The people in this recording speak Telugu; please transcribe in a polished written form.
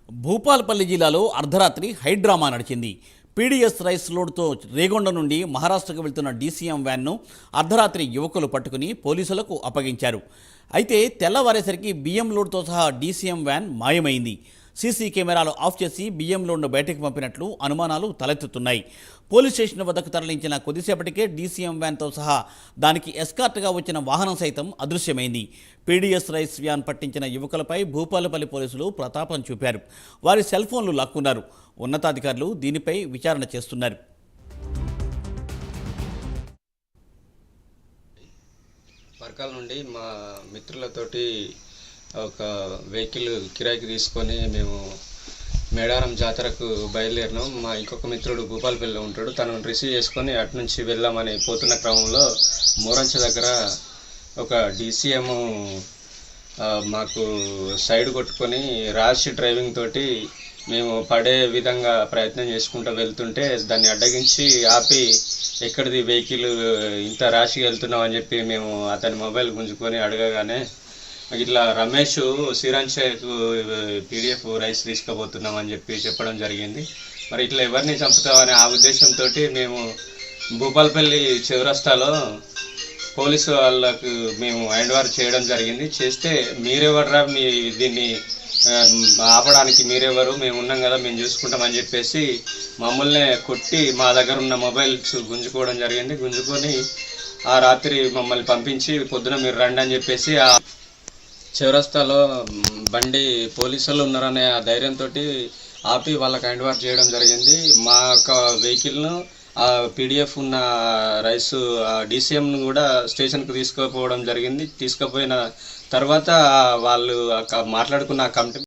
భూపాలపల్లి జిల్లాలో అర్ధరాత్రి హైడ్రామా నడిచింది. పీడీఎస్ రైస్ లోడ్తో రేగొండ నుండి మహారాష్ట్రకు వెళ్తున్న డీసీఎం వ్యాన్ను అర్ధరాత్రి యువకులు పట్టుకుని పోలీసులకు అప్పగించారు. అయితే తెల్లవారేసరికి బియ్యం లోడ్తో సహా డీసీఎం వ్యాన్ మాయమైంది. సీసీ కెమెరాలు ఆఫ్ చేసి బియ్యం లోడ్ను బయటకు పంపినట్లు అనుమానాలు తలెత్తుతున్నాయి. పోలీస్ స్టేషన్ వద్దకు తరలించిన కొద్దిసేపటికే డీసీఎం వ్యాన్తో సహా దానికి ఎస్కార్ట్గా వచ్చిన వాహనం సైతం అదృశ్యమైంది. పీడీఎస్ రైస్ వ్యాన్ పట్టించిన యువకులపై భూపాలపల్లి పోలీసులు ప్రతాపం చూపారు. వారి సెల్ ఫోన్లు లాక్కున్నారు. ఉన్నతాధికారులు దీనిపై విచారణ చేస్తున్నారు. వర్కాల నుండి మా మిత్రులతోటి ఒక వెహికల్ కిరాయికి తీసుకొని మేము మేడారం జాతరకు బయలుదేరినాం. మా ఇంకొక మిత్రుడు భూపాలపల్లిలో ఉంటాడు, తనను రిసీవ్ చేసుకొని అటు నుంచి వెళ్దామని పోతున్న క్రమంలో మోరంచ దగ్గర ఒక డీసీఎం మాకు సైడ్ కొట్టుకొని ర్యాష్ డ్రైవింగ్ తోటి మేము పడే విధంగా ప్రయత్నం చేసుకుంటూ వెళ్తుంటే దాన్ని అడ్డగించి ఆపి ఎక్కడిది వెహికల్ ఇంత ర్యాష్గా వెళ్తున్నాం అని చెప్పి మేము అతని మొబైల్ గుంజుకొని అడగగానే ఇట్లా రమేష్ శ్రీరాంచేకు పీడిఎఫ్ రైస్ తీసుకుపోతున్నాం అని చెప్పి చెప్పడం జరిగింది. మరి ఇట్లా ఎవరిని చంపుతామనే ఆ ఉద్దేశంతో మేము భూపాలపల్లి చౌరస్తాలో పోలీసు వాళ్ళకు మేము హ్యాండ్ ఓవర్ చేయడం జరిగింది. చేస్తే మీరెవర్రా, మీ దీన్ని ఆపడానికి మీరెవరు, మేము ఉన్నాం కదా, మేము చూసుకుంటామని చెప్పేసి మమ్మల్ని కొట్టి మా దగ్గర ఉన్న మొబైల్స్ గుంజుకోవడం జరిగింది. గుంజుకొని ఆ రాత్రి మమ్మల్ని పంపించి పొద్దున మీరు రండి అని చెప్పేసి ఆ చౌరస్తాలో బండి పోలీసులు ఉన్నారనే ఆ ధైర్యంతో ఆపి వాళ్ళకి హ్యాండ్ ఓవర్ చేయడం జరిగింది. మా యొక్క వెహికల్ను ఆ పీడిఎఫ్ ఉన్న రైస్ డీసీఎంను కూడా స్టేషన్కు తీసుకుపోవడం జరిగింది. తీసుకుపోయిన తర్వాత వాళ్ళు మాట్లాడుకున్న కమిటీ